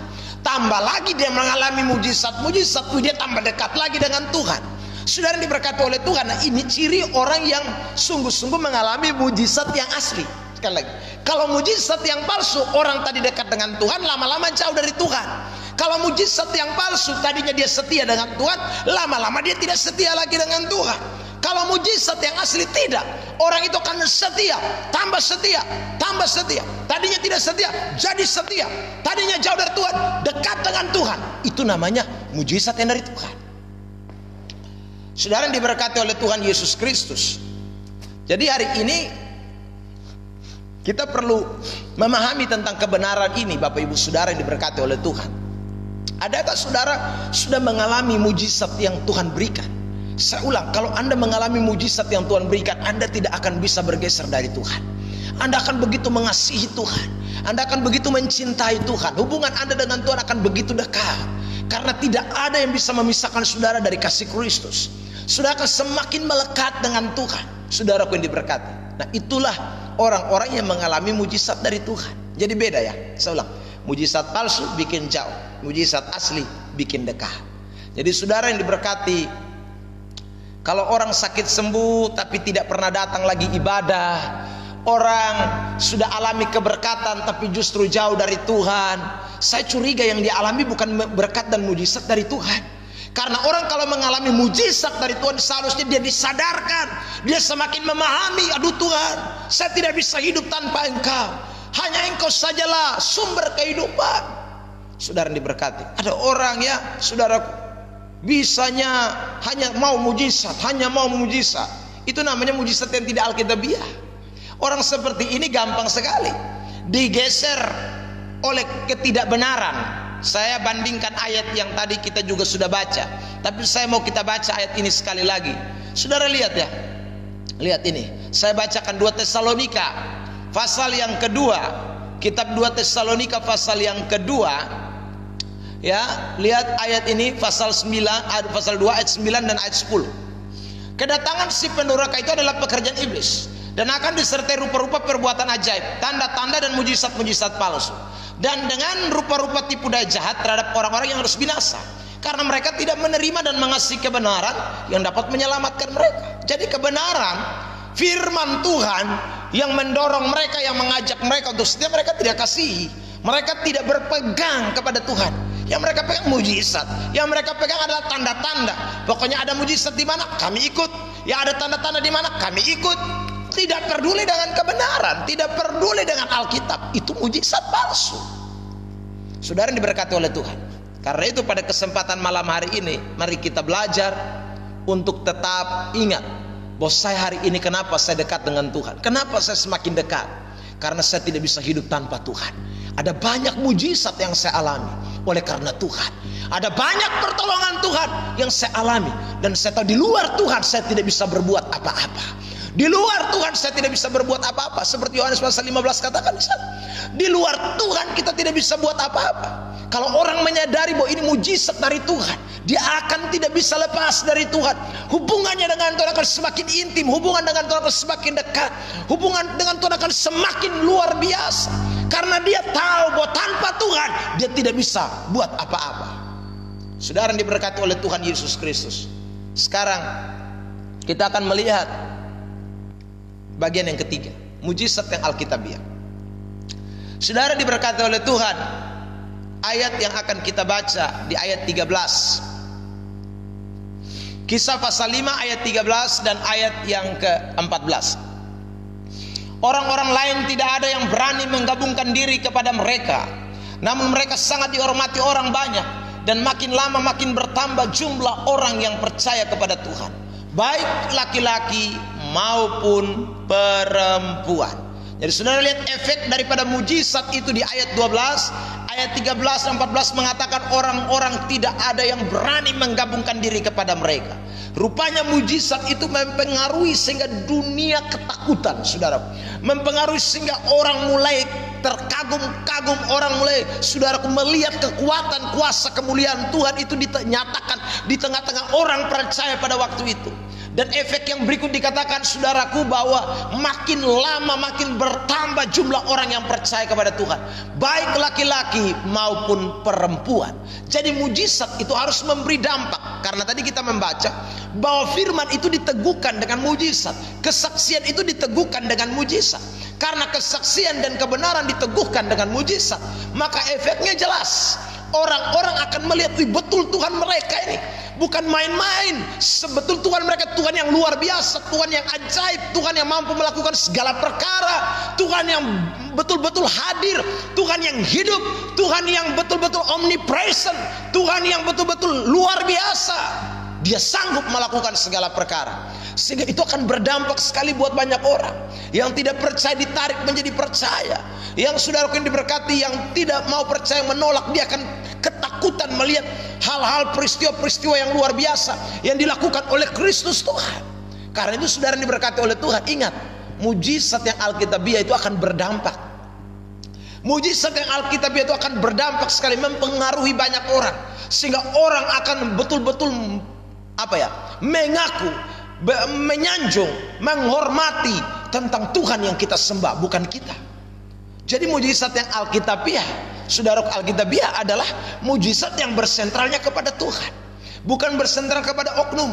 Tambah lagi dia mengalami mujizat-mujizat, dia tambah dekat lagi dengan Tuhan. Saudara yang diberkati oleh Tuhan. Nah, ini ciri orang yang sungguh-sungguh mengalami mujizat yang asli. Sekali lagi, kalau mujizat yang palsu, orang tadi dekat dengan Tuhan, lama-lama jauh dari Tuhan. Kalau mujizat yang palsu, tadinya dia setia dengan Tuhan, lama-lama dia tidak setia lagi dengan Tuhan. Kalau mujizat yang asli tidak, orang itu akan setia, tambah setia, tambah setia. Tadinya tidak setia, jadi setia. Tadinya jauh dari Tuhan, dekat dengan Tuhan. Itu namanya mujizat yang dari Tuhan. Saudara yang diberkati oleh Tuhan Yesus Kristus. Jadi hari ini kita perlu memahami tentang kebenaran ini, Bapak Ibu Saudara yang diberkati oleh Tuhan. Adakah saudara sudah mengalami mujizat yang Tuhan berikan? Saya ulang, kalau Anda mengalami mujizat yang Tuhan berikan, Anda tidak akan bisa bergeser dari Tuhan. Anda akan begitu mengasihi Tuhan, Anda akan begitu mencintai Tuhan. Hubungan Anda dengan Tuhan akan begitu dekat, karena tidak ada yang bisa memisahkan saudara dari kasih Kristus. Saudara akan semakin melekat dengan Tuhan, saudaraku yang diberkati. Nah, itulah orang-orang yang mengalami mujizat dari Tuhan. Jadi beda ya, saya ulang, mujizat palsu bikin jauh, mujizat asli bikin dekat. Jadi saudara yang diberkati, kalau orang sakit sembuh tapi tidak pernah datang lagi ibadah, orang sudah alami keberkatan tapi justru jauh dari Tuhan, saya curiga yang dia alami bukan berkat dan mujizat dari Tuhan. Karena orang kalau mengalami mujizat dari Tuhan, seharusnya dia disadarkan, dia semakin memahami, aduh Tuhan, saya tidak bisa hidup tanpa Engkau, hanya Engkau sajalah sumber kehidupan. Saudara yang diberkati, ada orang ya saudaraku, bisanya hanya mau mujizat, itu namanya mujizat yang tidak alkitabiah. Orang seperti ini gampang sekali digeser oleh ketidakbenaran. Saya bandingkan ayat yang tadi kita juga sudah baca, tapi saya mau kita baca ayat ini sekali lagi. Saudara lihat ya, lihat ini, saya bacakan 2 Tesalonika pasal yang kedua, kitab 2 Tesalonika pasal yang kedua. Ya, lihat ayat ini pasal 9, pasal 2 ayat 9 dan ayat 10. Kedatangan si pendurhaka itu adalah pekerjaan iblis, dan akan disertai rupa-rupa perbuatan ajaib, tanda-tanda dan mujizat-mujizat palsu, dan dengan rupa-rupa tipu daya jahat terhadap orang-orang yang harus binasa, karena mereka tidak menerima dan mengasihi kebenaran yang dapat menyelamatkan mereka. Jadi kebenaran firman Tuhan yang mendorong mereka, yang mengajak mereka untuk setia, mereka tidak kasihi. Mereka tidak berpegang kepada Tuhan. Yang mereka pegang mujizat, yang mereka pegang adalah tanda-tanda. Pokoknya ada mujizat di mana, kami ikut. Ya ada tanda-tanda di mana, kami ikut. Tidak peduli dengan kebenaran, tidak peduli dengan Alkitab. Itu mujizat palsu. Saudara yang diberkati oleh Tuhan. Karena itu pada kesempatan malam hari ini, mari kita belajar untuk tetap ingat bahwa saya hari ini kenapa saya dekat dengan Tuhan, kenapa saya semakin dekat. Karena saya tidak bisa hidup tanpa Tuhan. Ada banyak mujizat yang saya alami oleh karena Tuhan. Ada banyak pertolongan Tuhan yang saya alami, dan saya tahu di luar Tuhan saya tidak bisa berbuat apa-apa. Di luar Tuhan saya tidak bisa berbuat apa-apa. Seperti Yohanes pasal 15 katakan, di luar Tuhan kita tidak bisa buat apa-apa. Kalau orang menyadari bahwa ini mujizat dari Tuhan, dia akan tidak bisa lepas dari Tuhan. Hubungannya dengan Tuhan akan semakin intim, hubungan dengan Tuhan akan semakin dekat, hubungan dengan Tuhan akan semakin luar biasa. Karena dia tahu bahwa tanpa Tuhan dia tidak bisa buat apa-apa. Saudara yang diberkati oleh Tuhan Yesus Kristus, sekarang kita akan melihat bagian yang ketiga, mujizat yang Alkitabiah. Saudara diberkati oleh Tuhan, ayat yang akan kita baca di ayat 13. Kisah pasal 5 ayat 13 dan ayat yang ke-14. Orang-orang lain tidak ada yang berani menggabungkan diri kepada mereka, namun mereka sangat dihormati orang banyak, dan makin lama makin bertambah jumlah orang yang percaya kepada Tuhan, baik laki-laki maupun perempuan. Jadi saudara lihat efek daripada mujizat itu di ayat 12, ayat 13 dan 14 mengatakan orang-orang tidak ada yang berani menggabungkan diri kepada mereka. Rupanya mujizat itu mempengaruhi sehingga dunia ketakutan, saudara. Mempengaruhi sehingga orang mulai terkagum-kagum, orang mulai, saudaraku, melihat kekuatan, kuasa, kemuliaan Tuhan itu dinyatakan di tengah-tengah orang percaya pada waktu itu. Dan efek yang berikut dikatakan, saudaraku, bahwa makin lama makin bertambah jumlah orang yang percaya kepada Tuhan, baik laki-laki maupun perempuan. Jadi mujizat itu harus memberi dampak. Karena tadi kita membaca bahwa firman itu diteguhkan dengan mujizat, kesaksian itu diteguhkan dengan mujizat. Karena kesaksian dan kebenaran diteguhkan dengan mujizat, maka efeknya jelas. Orang-orang akan melihat, betul Tuhan mereka ini bukan main-main. Sebetul Tuhan mereka Tuhan yang luar biasa, Tuhan yang ajaib, Tuhan yang mampu melakukan segala perkara, Tuhan yang betul-betul hadir, Tuhan yang hidup, Tuhan yang betul-betul omnipresent, Tuhan yang betul-betul luar biasa. Dia sanggup melakukan segala perkara. Sehingga itu akan berdampak sekali buat banyak orang. Yang tidak percaya ditarik menjadi percaya. Yang saudara yang diberkati, yang tidak mau percaya menolak, dia akan ketakutan melihat hal-hal peristiwa-peristiwa yang luar biasa yang dilakukan oleh Kristus Tuhan. Karena itu saudara yang diberkati oleh Tuhan, ingat, mujizat yang Alkitabiah itu akan berdampak. Mujizat yang Alkitabiah itu akan berdampak sekali, mempengaruhi banyak orang, sehingga orang akan betul-betul mengaku, menyanjung, menghormati tentang Tuhan yang kita sembah, bukan kita. Jadi mujizat yang Alkitabiah, saudara, Alkitabiah adalah mujizat yang bersentralnya kepada Tuhan, bukan bersentral kepada oknum,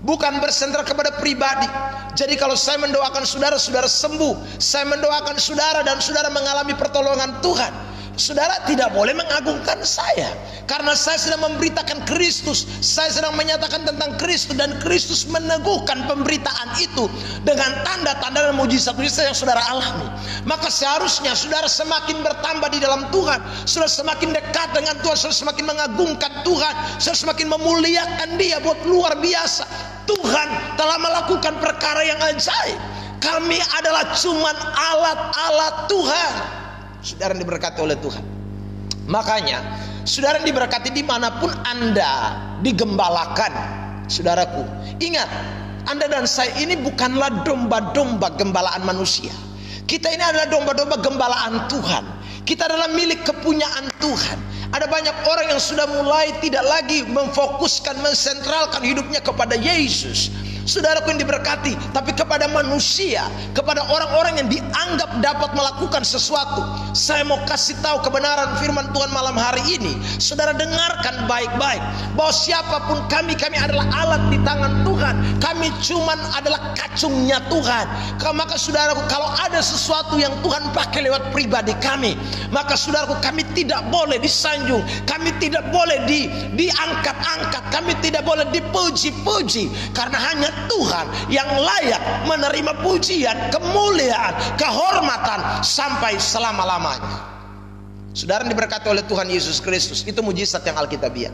bukan bersentral kepada pribadi. Jadi kalau saya mendoakan saudara, saudara sembuh, saya mendoakan saudara dan saudara mengalami pertolongan Tuhan, saudara tidak boleh mengagungkan saya, karena saya sedang memberitakan Kristus, saya sedang menyatakan tentang Kristus, dan Kristus meneguhkan pemberitaan itu dengan tanda-tanda dan mujizat-mujizat yang saudara alami. Maka seharusnya saudara semakin bertambah di dalam Tuhan, saudara semakin dekat dengan Tuhan, saudara semakin mengagungkan Tuhan, saudara semakin memuliakan Dia. Buat luar biasa, Tuhan telah melakukan perkara yang ajaib. Kami adalah cuman alat-alat Tuhan. Saudara yang diberkati oleh Tuhan, makanya saudara yang diberkati dimanapun Anda digembalakan, saudaraku, ingat, Anda dan saya ini bukanlah domba-domba gembalaan manusia. Kita ini adalah domba-domba gembalaan Tuhan. Kita adalah milik kepunyaan Tuhan. Ada banyak orang yang sudah mulai tidak lagi memfokuskan, mensentralkan hidupnya kepada Yesus, saudaraku yang diberkati, tapi kepada manusia, kepada orang-orang yang dianggap dapat melakukan sesuatu. Saya mau kasih tahu kebenaran firman Tuhan malam hari ini. Saudara dengarkan baik-baik, bahwa siapapun kami adalah alat di tangan Tuhan. Kami cuman adalah kacungnya Tuhan. Maka saudaraku, kalau ada sesuatu yang Tuhan pakai lewat pribadi kami, maka saudaraku, kami tidak boleh disanjung, kami tidak boleh diangkat-angkat, kami tidak boleh dipuji-puji, karena hanya Tuhan yang layak menerima pujian, kemuliaan, kehormatan sampai selama-lamanya. Saudara yang diberkati oleh Tuhan Yesus Kristus, itu mujizat yang Alkitabiah.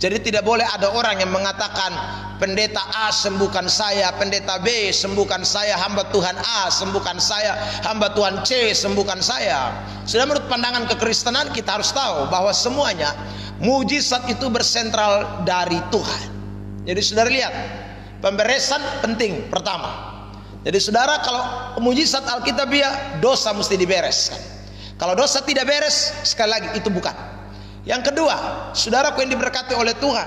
Jadi tidak boleh ada orang yang mengatakan pendeta A sembuhkan saya, pendeta B sembuhkan saya, hamba Tuhan A sembuhkan saya, hamba Tuhan C sembuhkan saya. Sudah menurut pandangan kekristenan kita harus tahu bahwa semuanya mujizat itu bersentral dari Tuhan. Jadi saudara lihat, pemberesan penting pertama. Jadi saudara, kalau mujizat Alkitabiah, dosa mesti dibereskan. Kalau dosa tidak beres, sekali lagi itu bukan. Yang kedua, saudaraku yang diberkati oleh Tuhan,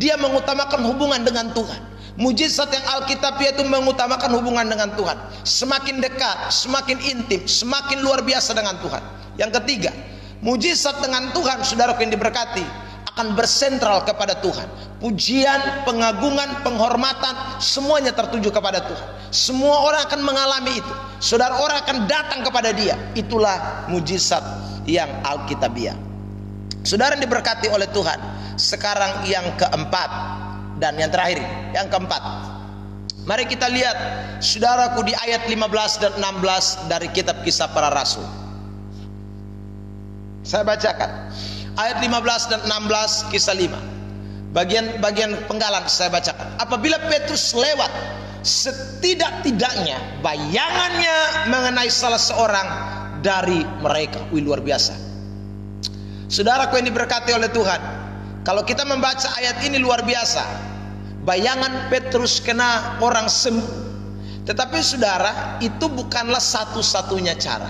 dia mengutamakan hubungan dengan Tuhan. Mujizat yang Alkitabiah itu mengutamakan hubungan dengan Tuhan. Semakin dekat, semakin intim, semakin luar biasa dengan Tuhan. Yang ketiga, mujizat dengan Tuhan, saudaraku yang diberkati, akan bersentral kepada Tuhan. Pujian, pengagungan, penghormatan, semuanya tertuju kepada Tuhan. Semua orang akan mengalami itu. Saudara, orang akan datang kepada dia. Itulah mujizat yang Alkitabiah. Saudara yang diberkati oleh Tuhan, sekarang yang keempat dan yang terakhir, yang keempat. Mari kita lihat, saudaraku, di ayat 15 dan 16 dari kitab Kisah Para Rasul. Saya bacakan ayat 15 dan 16 Kisah 5. Bagian penggalan saya bacakan. Apabila Petrus lewat, setidak-tidaknya bayangannya mengenai salah seorang dari mereka. Wih, luar biasa. Saudaraku yang diberkati oleh Tuhan, kalau kita membaca ayat ini luar biasa. Bayangan Petrus kena orang sembuh. Tetapi saudara, itu bukanlah satu-satunya cara.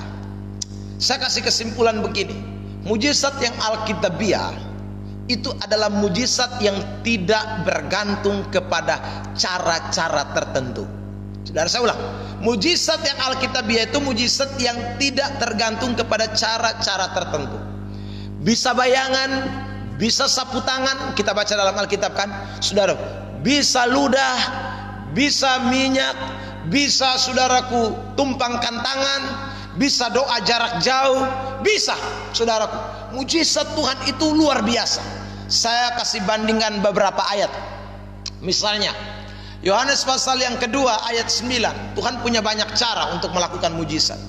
Saya kasih kesimpulan begini. Mujizat yang Alkitabiah itu adalah mujizat yang tidak bergantung kepada cara-cara tertentu. Saudara, saya ulang. Mujizat yang Alkitabiah itu mujizat yang tidak tergantung kepada cara-cara tertentu. Bisa bayangan, bisa sapu tangan, kita baca dalam Alkitab kan, saudara. Bisa ludah, bisa minyak, bisa saudaraku tumpangkan tangan, bisa doa jarak jauh, bisa saudaraku. Mujizat Tuhan itu luar biasa. Saya kasih bandingkan beberapa ayat. Misalnya Yohanes pasal yang kedua ayat 9. Tuhan punya banyak cara untuk melakukan mujizat.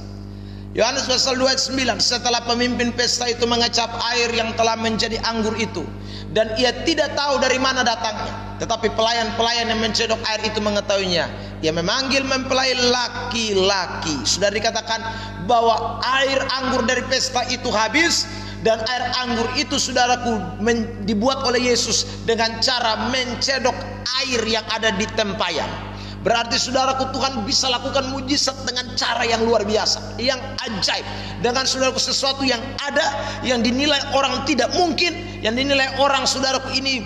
Yohanes pasal 2 ayat 9. Setelah pemimpin pesta itu mengecap air yang telah menjadi anggur itu, dan ia tidak tahu dari mana datangnya, tetapi pelayan-pelayan yang mencedok air itu mengetahuinya. Ia memanggil mempelai laki-laki. Sudah dikatakan bahwa air anggur dari pesta itu habis, dan air anggur itu, saudaraku, dibuat oleh Yesus dengan cara mencedok air yang ada di tempayan. Berarti saudaraku, Tuhan bisa lakukan mujizat dengan cara yang luar biasa, yang ajaib. Dengan saudaraku sesuatu yang ada, yang dinilai orang tidak mungkin, yang dinilai orang, saudaraku, ini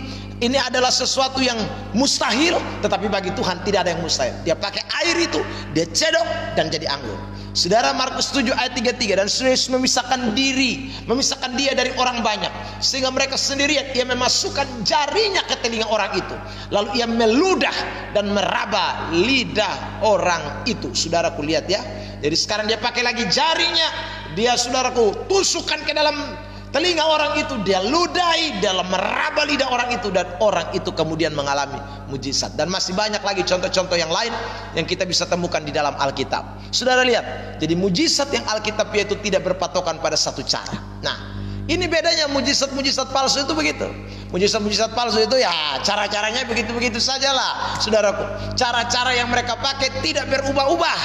adalah sesuatu yang mustahil. Tetapi bagi Tuhan tidak ada yang mustahil. Dia pakai air itu, dia cedok dan jadi anggur. Saudara, Markus 7 ayat 33. Dan Yesus memisahkan dia dari orang banyak, sehingga mereka sendirian. Ia memasukkan jarinya ke telinga orang itu, lalu ia meludah dan meraba lidah orang itu. Saudaraku, lihat ya. Jadi sekarang dia pakai lagi jarinya, dia, saudaraku, tusukkan ke dalam telinga orang itu, dia ludahi dalam meraba lidah orang itu, dan orang itu kemudian mengalami mujizat. Dan masih banyak lagi contoh-contoh yang lain yang kita bisa temukan di dalam Alkitab. Saudara lihat, jadi mujizat yang Alkitabiah itu tidak berpatokan pada satu cara. Nah, ini bedanya mujizat-mujizat palsu itu begitu. Mujizat-mujizat palsu itu ya cara-caranya begitu-begitu sajalah, saudaraku. Cara-cara yang mereka pakai tidak berubah-ubah.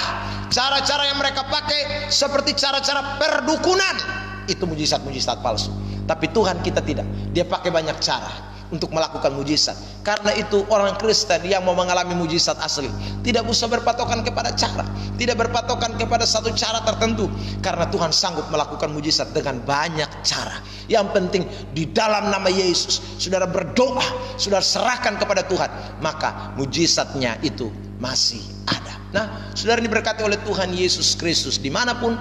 Cara-cara yang mereka pakai seperti cara-cara perdukunan. Itu mujizat-mujizat palsu. Tapi Tuhan kita tidak. Dia pakai banyak cara untuk melakukan mujizat. Karena itu orang Kristen yang mau mengalami mujizat asli tidak usah berpatokan kepada cara, tidak berpatokan kepada satu cara tertentu. Karena Tuhan sanggup melakukan mujizat dengan banyak cara. Yang penting di dalam nama Yesus, saudara berdoa, saudara serahkan kepada Tuhan, maka mujizatnya itu masih ada. Nah, saudara diberkati oleh Tuhan Yesus Kristus dimanapun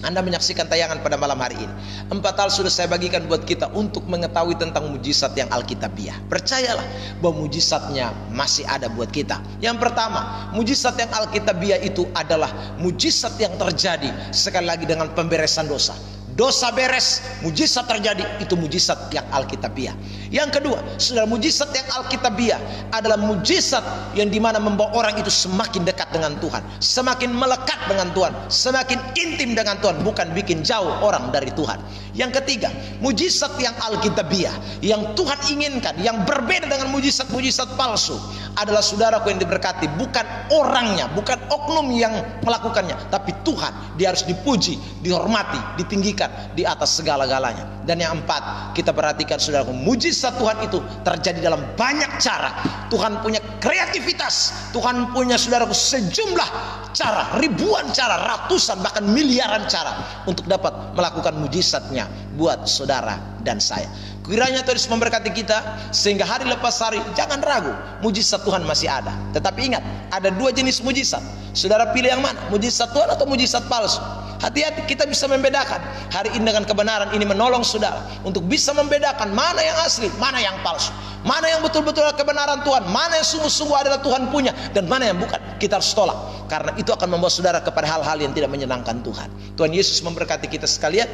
Anda menyaksikan tayangan pada malam hari ini. 4 hal sudah saya bagikan buat kita untuk mengetahui tentang mujizat yang Alkitabiah. Percayalah bahwa mujizatnya masih ada buat kita. Yang pertama, mujizat yang Alkitabiah itu adalah mujizat yang terjadi sekali lagi dengan pemberesan dosa. dosa beres, mujizat terjadi. Itu mujizat yang alkitabiah. Yang kedua, saudara, mujizat yang alkitabiah adalah mujizat yang dimana membawa orang itu semakin dekat dengan Tuhan, semakin melekat dengan Tuhan, semakin intim dengan Tuhan, bukan bikin jauh orang dari Tuhan. Yang ketiga, mujizat yang alkitabiah yang Tuhan inginkan, yang berbeda dengan mujizat-mujizat palsu, adalah saudaraku yang diberkati, bukan orangnya, bukan oknum yang melakukannya, tapi Tuhan. Dia harus dipuji, dihormati, ditinggikan di atas segala-galanya. Dan yang empat, kita perhatikan saudaraku, mujizat Tuhan itu terjadi dalam banyak cara. Tuhan punya kreativitas, Tuhan punya saudaraku sejumlah cara, ribuan cara, ratusan bahkan miliaran cara untuk dapat melakukan mujizatnya buat saudara dan saya. Kiranya Tuhan memberkati kita sehingga hari lepas hari jangan ragu, mujizat Tuhan masih ada. Tetapi ingat, ada dua jenis mujizat. Saudara pilih yang mana? Mujizat Tuhan atau mujizat palsu? Hati-hati, kita bisa membedakan. Hari ini dengan kebenaran ini menolong saudara untuk bisa membedakan mana yang asli, mana yang palsu, mana yang betul-betul kebenaran Tuhan, mana yang sungguh-sungguh adalah Tuhan punya, dan mana yang bukan. Kita harus tolak, karena itu akan membawa saudara kepada hal-hal yang tidak menyenangkan Tuhan. Tuhan Yesus memberkati kita sekalian.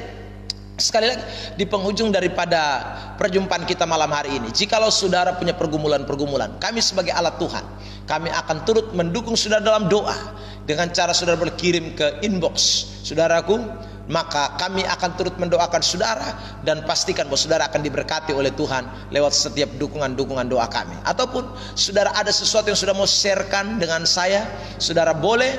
Sekali lagi, di penghujung daripada perjumpaan kita malam hari ini, jikalau saudara punya pergumulan-pergumulan, kami sebagai alat Tuhan, kami akan turut mendukung saudara dalam doa. Dengan cara saudara berkirim ke inbox saudaraku, maka kami akan turut mendoakan saudara, dan pastikan bahwa saudara akan diberkati oleh Tuhan lewat setiap dukungan-dukungan doa kami. Ataupun saudara ada sesuatu yang sudah mau sharekan dengan saya, saudara boleh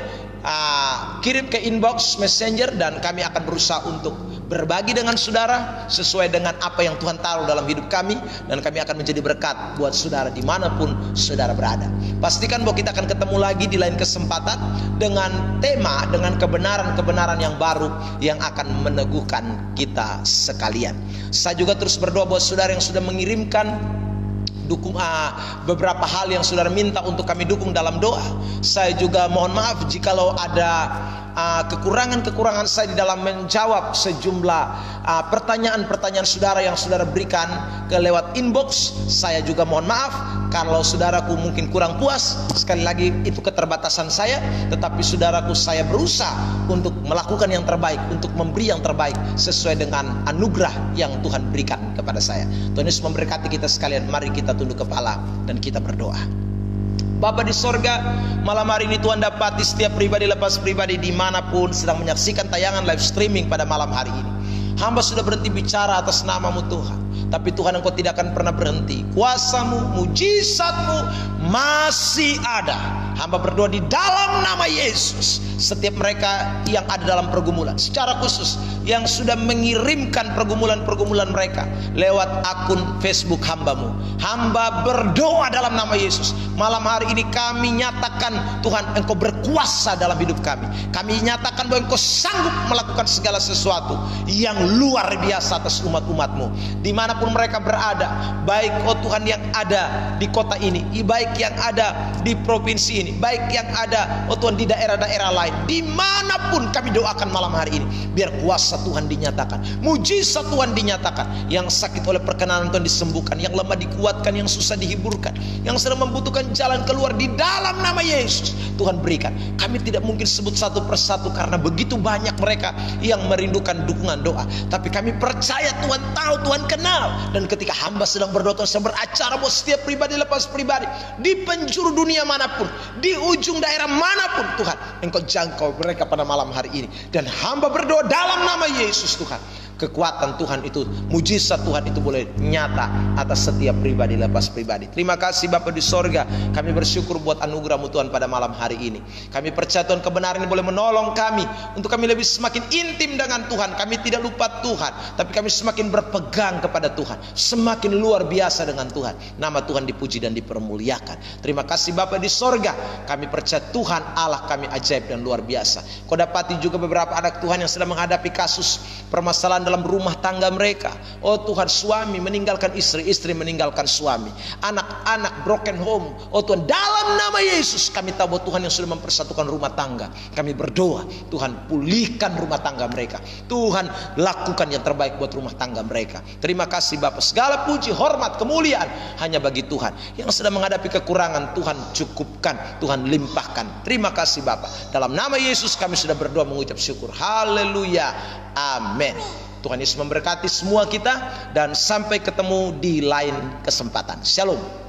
kirim ke inbox messenger, dan kami akan berusaha untuk berbagi dengan saudara sesuai dengan apa yang Tuhan taruh dalam hidup kami, dan kami akan menjadi berkat buat saudara dimanapun saudara berada. Pastikan bahwa kita akan ketemu lagi di lain kesempatan dengan tema, dengan kebenaran-kebenaran yang baru yang akan meneguhkan kita sekalian. Saya juga terus berdoa buat saudara yang sudah mengirimkan beberapa hal yang saudara minta untuk kami dukung dalam doa. Saya juga mohon maaf jikalau ada kekurangan-kekurangan saya di dalam menjawab sejumlah pertanyaan-pertanyaan saudara yang saudara berikan ke lewat inbox. Saya juga mohon maaf kalau saudaraku mungkin kurang puas. Sekali lagi, itu keterbatasan saya, tetapi saudaraku, saya berusaha untuk melakukan yang terbaik, untuk memberi yang terbaik sesuai dengan anugerah yang Tuhan berikan kepada saya. Tuhan Yesus memberkati kita sekalian. Mari kita tunduk kepala dan kita berdoa. Bapa di sorga, malam hari ini Tuhan dapati setiap pribadi lepas pribadi dimanapun sedang menyaksikan tayangan live streaming pada malam hari ini. Hamba sudah berhenti bicara atas nama-Mu Tuhan, tapi Tuhan, Engkau tidak akan pernah berhenti. Kuasa-Mu, mujizat-Mu masih ada. Hamba berdoa di dalam nama Yesus, setiap mereka yang ada dalam pergumulan, secara khusus yang sudah mengirimkan pergumulan-pergumulan mereka lewat akun Facebook hamba-Mu, hamba berdoa dalam nama Yesus. Malam hari ini kami nyatakan, Tuhan, Engkau berkuasa dalam hidup kami. Kami nyatakan bahwa Engkau sanggup melakukan segala sesuatu yang luar biasa atas umat-umat-Mu dimanapun mereka berada, baik Tuhan yang ada di kota ini, baik yang ada di provinsi ini, baik yang ada Tuhan di daerah-daerah lain, dimanapun kami doakan malam hari ini, biar kuasa Tuhan dinyatakan, mujizat Tuhan dinyatakan. Yang sakit oleh perkenanan Tuhan disembuhkan, yang lemah dikuatkan, yang susah dihiburkan, yang sedang membutuhkan jalan keluar di dalam nama Yesus, Tuhan berikan. Kami tidak mungkin sebut satu persatu karena begitu banyak mereka yang merindukan dukungan doa, tapi kami percaya Tuhan tahu, Tuhan kenal. Dan ketika hamba sedang berdoa, Tuhan sedang beracara buat setiap pribadi lepas pribadi di penjuru dunia manapun, di ujung daerah manapun, Tuhan, Engkau jangkau mereka pada malam hari ini. Dan hamba berdoa dalam nama Yesus, Tuhan, kekuatan Tuhan itu, mujizat Tuhan itu boleh nyata atas setiap pribadi lepas pribadi. Terima kasih Bapa di sorga, kami bersyukur buat anugerah-Mu Tuhan pada malam hari ini. Kami percaya Tuhan kebenaran ini boleh menolong kami untuk kami lebih semakin intim dengan Tuhan. Kami tidak lupa Tuhan, tapi kami semakin berpegang kepada Tuhan, semakin luar biasa dengan Tuhan. Nama Tuhan dipuji dan dipermuliakan. Terima kasih Bapa di sorga, kami percaya Tuhan Allah kami ajaib dan luar biasa. Kau dapati juga beberapa anak Tuhan yang sedang menghadapi kasus permasalahan dalam rumah tangga mereka. Oh Tuhan, suami meninggalkan istri, istri meninggalkan suami, anak-anak broken home. Oh Tuhan, dalam nama Yesus kami tahu bahwa Tuhan yang sudah mempersatukan rumah tangga. Kami berdoa, Tuhan pulihkan rumah tangga mereka. Tuhan lakukan yang terbaik buat rumah tangga mereka. Terima kasih Bapa, segala puji, hormat, kemuliaan hanya bagi Tuhan. Yang sedang menghadapi kekurangan, Tuhan cukupkan, Tuhan limpahkan. Terima kasih Bapa, dalam nama Yesus kami sudah berdoa mengucap syukur. Haleluya. Amin. Tuhan Yesus memberkati semua kita dan sampai ketemu di lain kesempatan. Shalom.